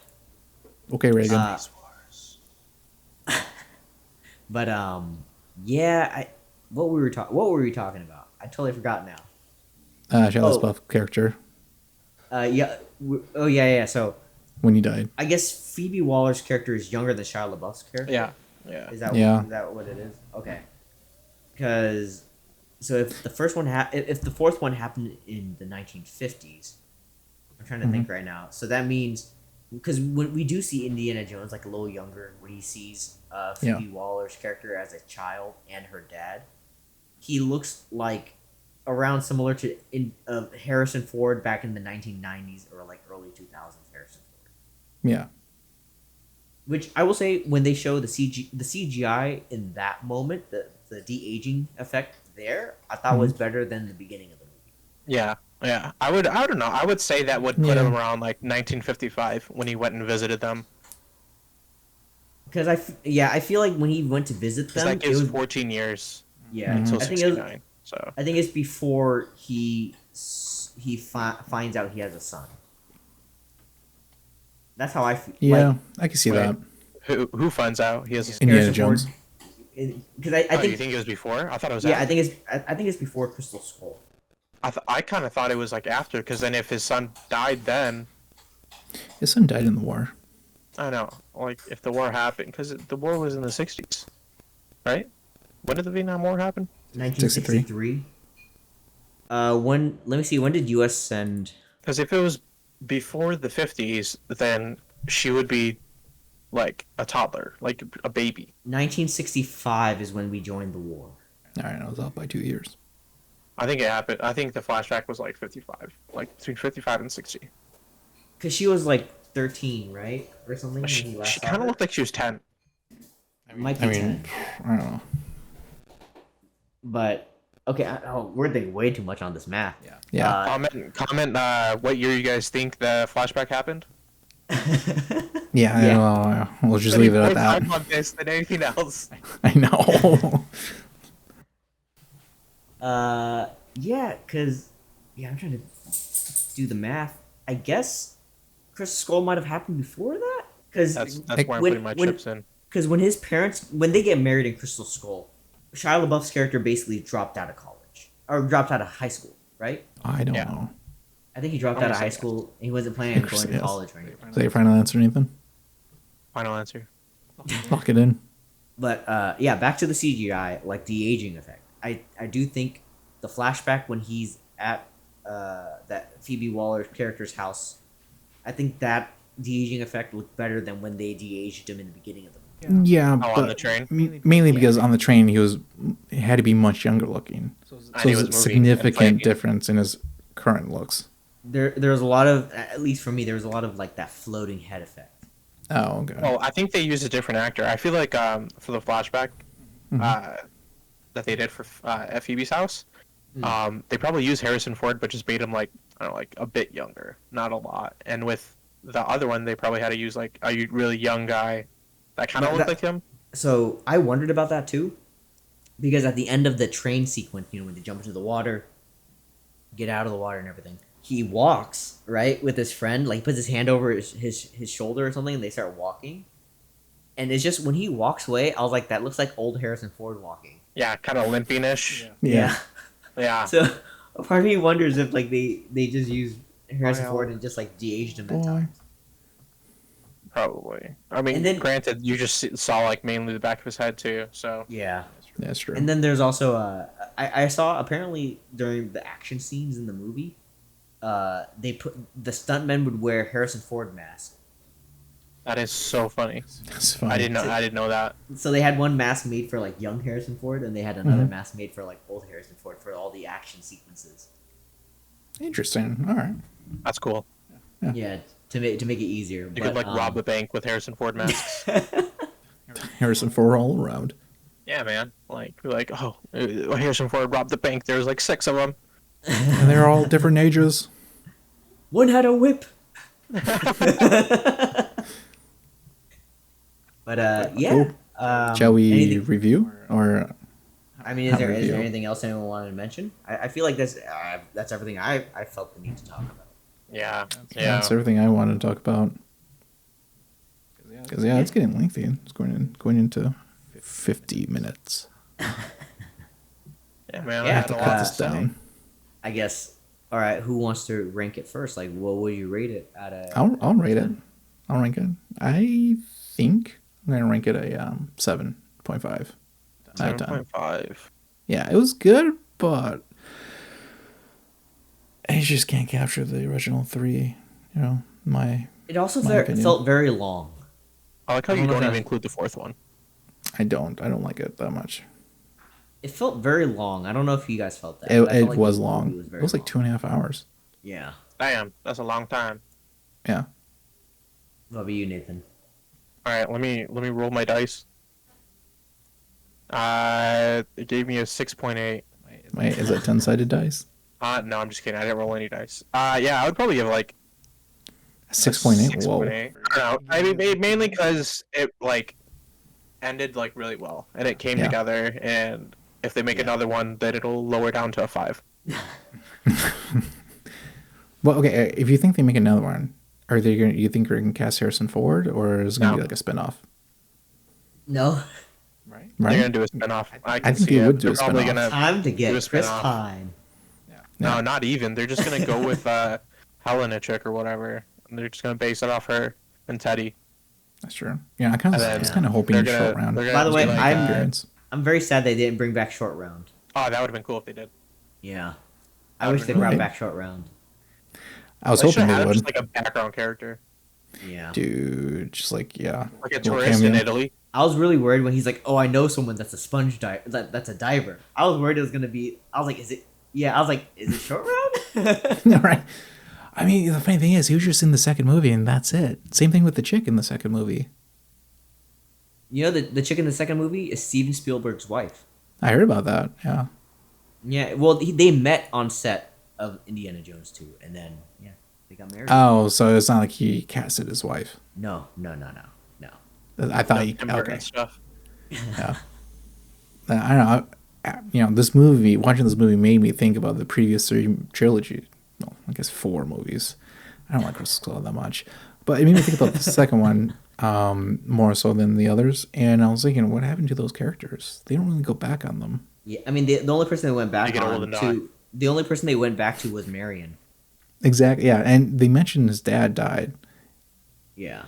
Okay, Reagan. Space Wars. But yeah, what were we talking about? I totally forgot now. Shia oh. LaBeouf character Yeah. Yeah. So when he died. I guess Phoebe Waller's character is younger than Shia LaBeouf's character. Yeah. Is Yeah. that what it is? Okay. Because so if the fourth one happened in the 1950s, I'm trying to think right now. So that means because when we do see Indiana Jones like a little younger, when he sees Phoebe Waller's character as a child and her dad, he looks like around similar to Harrison Ford back in the 1990s or like early 2000s Harrison Ford. Yeah. Which I will say, when they show the CGI in that moment, the de-aging effect there, I thought was better than the beginning of the movie. Yeah. I don't know. I would say that would put Yeah. him around like 1955 when he went and visited them. Because I feel like when he went to visit Because them, that gives it was 14 years yeah. until I think 69. So I think it's before he finds out he has a son. That's how I feel. Yeah, I can see Wait. that. who finds out he has a Indiana Harrison Jones. Because I Oh, think you think it was before? I thought it was yeah, after. I think it's before Crystal Skull. I kind of thought it was like after, because then if his son died then, His son died in the war. I know, like if the war happened, because the war was in the 60s, right? When did the Vietnam War happen? 1963. Let me see. When did U.S. send? Because if it was before the 50s, then she would be like a toddler, like a baby. 1965 is when we joined the war. All right, I was off by 2 years. I think it happened. I think the flashback was like 55, like between 55 and 60. Because she was like 13, right? Or something? when She we last saw kind of her? looked like she was 10. Might be I mean, 10. I don't know. But, Okay, we're thinking way too much on this math. Yeah. Comment what year you guys think the flashback happened. Yeah. We'll just leave it at that. More time on this than anything else. I know. Yeah, because I'm trying to do the math. I guess Crystal Skull might have happened before that. Because That's where I'm putting my chips in. Because when his parents, when they get married in Crystal Skull, Shia LaBeouf's character basically dropped out of college or dropped out of high school, right? I don't know. I think he dropped out of high school. He wasn't planning on going to college or anything. Is that your final answer, Nathan? Final answer. Lock it in. But yeah, back to the CGI, like the aging effect. I do think the flashback when he's at that Phoebe Waller character's house, I think that de-aging effect looked better than when they de-aged him in the beginning of the movie. Yeah, Oh, but on the train? mainly because on the train he had to be much younger looking. So there's a significant difference in his current looks. There's a lot of, at least for me, there was a lot of like that floating head effect. Oh, okay. Well, I think they used a different actor. I feel like for the flashback that they did for at Phoebe's house, they probably used Harrison Ford, but just made him like, I don't know, like a bit younger, not a lot. And with the other one, they probably had to use like a really young guy that kind of looked like him. So I wondered about that too, because at the end of the train sequence, when they jump into the water, get out of the water and everything, he walks right with his friend, like he puts his hand over his shoulder or something, and they start walking. And it's just when he walks away, I was like, that looks like old Harrison Ford walking. Yeah, kind of limping-ish. Yeah. So a part of me wonders if like they just used Harrison Ford and just like de-aged him at times. Probably. I mean, granted, you just saw like mainly the back of his head too. So yeah, that's true. And then there's also I saw apparently during the action scenes in the movie, they put the stuntmen would wear Harrison Ford mask. That is so funny. That's funny. I didn't know that. So they had one mask made for like young Harrison Ford, and they had another mask made for like old Harrison Ford for all the action sequences. Interesting. All right. That's cool. Yeah, to make it easier. You could like rob the bank with Harrison Ford masks. Harrison Ford all around. Yeah, man. Like Harrison Ford robbed the bank. There's like 6 of them. And they're all different ages. One had a whip. But yeah. Cool. Shall we review or? I mean, is there anything else anyone wanted to mention? I feel like that's everything I felt the need to talk about. Yeah. That's everything I wanted to talk about. Because it's getting lengthy. It's going into 50 minutes. Yeah, man. I have to cut this down. I guess. All right, who wants to rank it first? Like, what would you rate it at? I'll rate it. I'll rank it. I think I'm gonna rank it a 7.5. 7.5. Yeah, it was good, but I just can't capture the original 3. It also felt very long. I like how you don't even include the 4th one. I don't like it that much. It felt very long. I don't know if you guys felt that. It was long. It was like 2.5 hours. Yeah. Damn, that's a long time. Yeah. What about you, Nathan? All right, let me roll my dice. It gave me a 6.8. Wait, is that 10-sided dice? No, I'm just kidding. I didn't roll any dice. Yeah, I would probably give like 6.8. Whoa. 6.8. I don't know. I mean, mainly because it like ended like really well, and it came together. And if they make another one, then it'll lower down to a 5. Well, okay. If you think they make another one, are they going? You think they're going to cast Harrison Ford, or is it going to be like a spinoff? No. Right. They're going to do a spinoff. I think they would do a spinoff. Time to get Chris Pine. No, not even. They're just going to go with Helena chick or whatever. And they're just going to base it off her and Teddy. That's true. Yeah, I was kind of hoping Short Round. By the way, I'm very sad they didn't bring back Short Round. Oh, that would have been cool if they did. Yeah. I wish they brought back Short Round. I was hoping they would. Just like a background character. Yeah. Dude, just like, like a tourist in Italy. I was really worried when he's like, "Oh, I know someone that's a sponge diver. That's a diver." I was worried it was gonna be. I was like, "Is it?" Yeah, I was like, "Is it Short Round?" No, right. I mean, the funny thing is, he was just in the second movie, and that's it. Same thing with the chick in the second movie. You know, the chick in the second movie is Steven Spielberg's wife. I heard about that. Yeah. Yeah, well, they met on set of Indiana Jones 2, and then yeah, they got married. Oh, so it's not like he casted his wife. No, no, no, no, no. I thought No he. Tim Burton Okay. stuff. Yeah. I don't know. This movie, watching this movie made me think about the previous three trilogy. Well, I guess 4 movies. I don't like Crystal Skull that much, but it made me think about the second one more so than the others. And I was thinking, what happened to those characters? They don't really go back on them. Yeah, I mean the only person they went back They get old on and die. to the only person they went back to was Marion. Exactly. Yeah, and they mentioned his dad died, Yeah,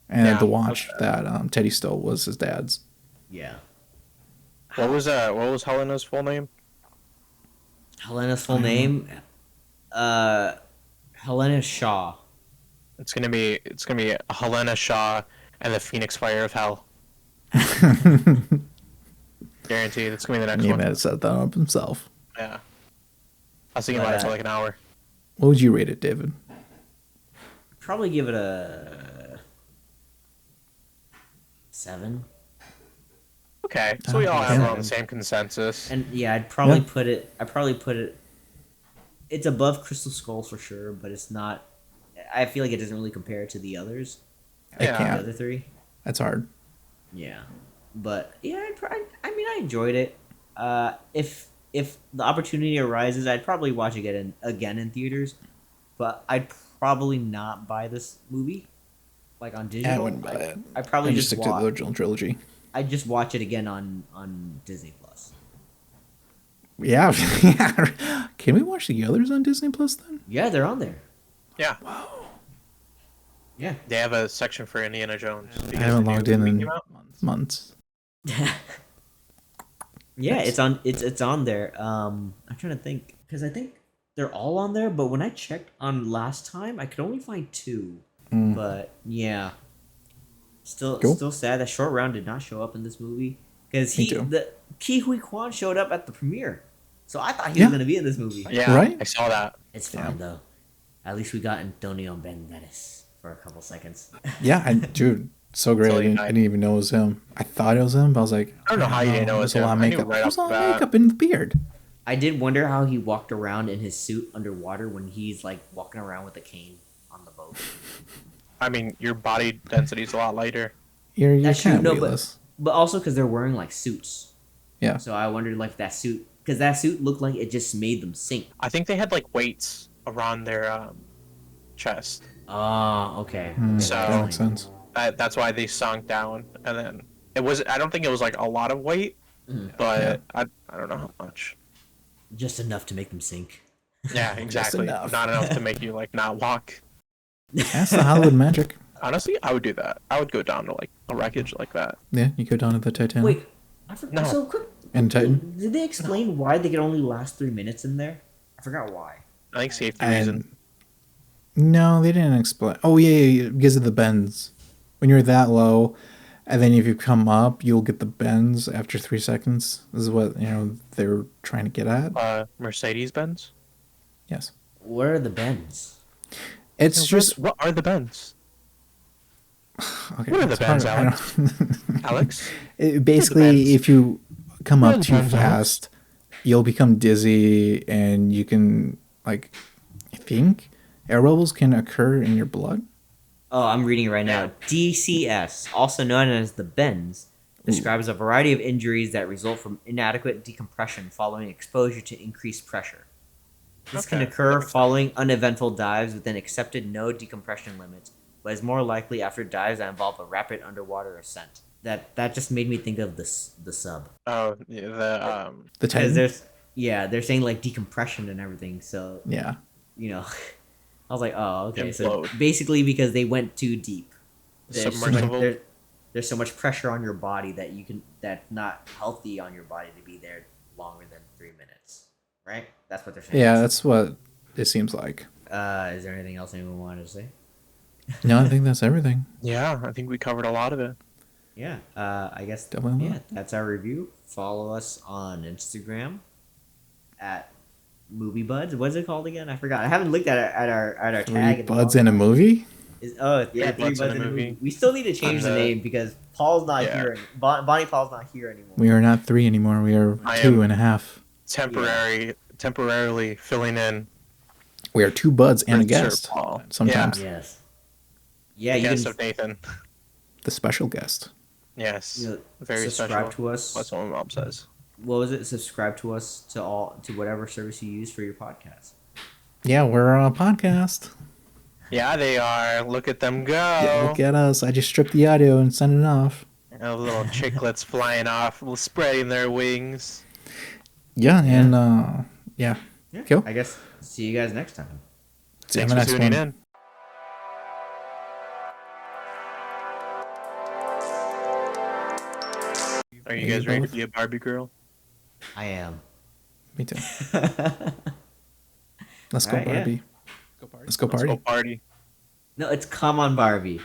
and Yeah, the watch okay. that Teddy stole was his dad's. yeah. What was Helena's full name? Helena's full name, Helena Shaw. It's gonna be Helena Shaw and the Phoenix Fire of Hell. Guaranteed. It's gonna be the next He one. had set that up himself. Yeah. I was thinking about it for like an hour. What would you rate it, David? Probably give it a 7. Okay, so we all have Yeah. on the same consensus. And yeah, I'd probably Yeah. put it. It's above Crystal Skulls for sure, but it's not. I feel like it doesn't really compare to the others. I Yeah. The can't. other 3. That's hard. Yeah, but yeah, I mean, I enjoyed it. If the opportunity arises, I'd probably watch it again in theaters, but I'd probably not buy this movie, like on digital. I wouldn't buy it. I probably I just stick to the watch. original trilogy. I'd just watch it again on Disney Plus. Yeah. Yeah. Can we watch the others on Disney Plus then? Yeah, they're on there. Yeah, Yeah. they have a section for Indiana Jones. I because haven't the new logged in movie in came out. months. Yeah, Nice. it's on there. I'm trying to think because I think they're all on there, but when I checked on last time, I could only find 2. But yeah, Cool. still sad that Short Round did not show up in this movie because Me too. the Ke Huy Quan showed up at the premiere, so I thought he was Yeah. gonna be in this movie. Yeah, Right? I saw that. It's fine though. At least we got Antonio Banderas for a couple seconds. Yeah, dude, so great. Until I he didn't, died. I didn't even know it was him. I thought it was him, but I was like, I don't know how you didn't know it was there's a lot of him. I knew makeup. right There's a off lot the of bat. makeup in the beard. I did wonder how he walked around in his suit underwater when he's like walking around with a cane on the boat. I mean, your body density is a lot lighter. You're That's kind true, of no, but- weightless. But also because they're wearing like suits. Yeah. So I wondered like that suit, because that suit looked like it just made them sink. I think they had like weights around their chest. Oh, okay. So- That makes sense. That's why they sunk down, and then it was. I don't think it was like a lot of weight, but I don't know how much. Just enough to make them sink. Yeah, exactly. enough. Not enough to make you like not walk. That's the Hollywood magic. Honestly, I would do that. I would go down to like a wreckage like that. Yeah, you go down to the Titanic. Wait, I forgot. No. So quick. And Titan. Did they explain why they could only last 3 minutes in there? I forgot why. I think safety And reason. no, they didn't explain. Oh yeah, because of the bends. When you're that low, and then if you come up, you'll get the bends after 3 seconds. This is what they're trying to get at. Mercedes Benz. Yes, What are the bends? it's just what are the Benz? okay. what are the it's hard- bends, I don't- Alex? Basically, bends? if you come What are up the too bends, Alex? fast, you'll become dizzy, and you can I think air bubbles can occur in your blood. Oh, I'm reading it right now. DCS, also known as the bends, describes a variety of injuries that result from inadequate decompression following exposure to increased pressure. This can Okay. occur following uneventful dives within accepted no decompression limits, but is more likely after dives that involve a rapid underwater ascent. That just made me think of the sub. Oh, yeah, The Because Titan. they're saying like decompression and everything. So Yeah. I was like, oh, okay. Yeah, So float. basically, because they went too deep, Submersible. there's so much pressure on your body that's not healthy on your body to be there longer than 3 minutes. Right? That's what they're saying. Yeah, that's what it seems like. Is there anything else anyone wanted to say? No, I think that's everything. Yeah, I think we covered a lot of it. Yeah. I guess. Definitely Yeah, not. that's our review. Follow us on Instagram at Movie Buds. What's it called again? I forgot. I haven't looked at our tag. Three buds in a movie? Three Three buds in a movie. We still need to change the And, name because Paul's not yeah. here. Bonnie Paul's not here anymore. We are not 3 anymore. We are I 2 am- and a half. temporarily filling in. We are two buds and a For Sir guest. Paul. Sometimes Yes. Yeah, The you guest can of Nathan. the special guest. Yes, you know, very subscribe special. to us. That's what my mom says. What was it? Subscribe to us to whatever service you use for your podcast. Yeah, we're on a podcast. Yeah, they are. Look at them go. Yeah, look at us. I just stripped the audio and sent it off. And little chicklets flying off, spreading their wings. Yeah, and yeah. Yeah. Cool. I guess see you guys next time. See you in Thanks the for next tuning one. in. Are you guys ready to be a Barbie girl? I am. Me too. Let's go, Alright, yeah. Barbie. Let's go party. Let's go party. No, it's come on Barbie.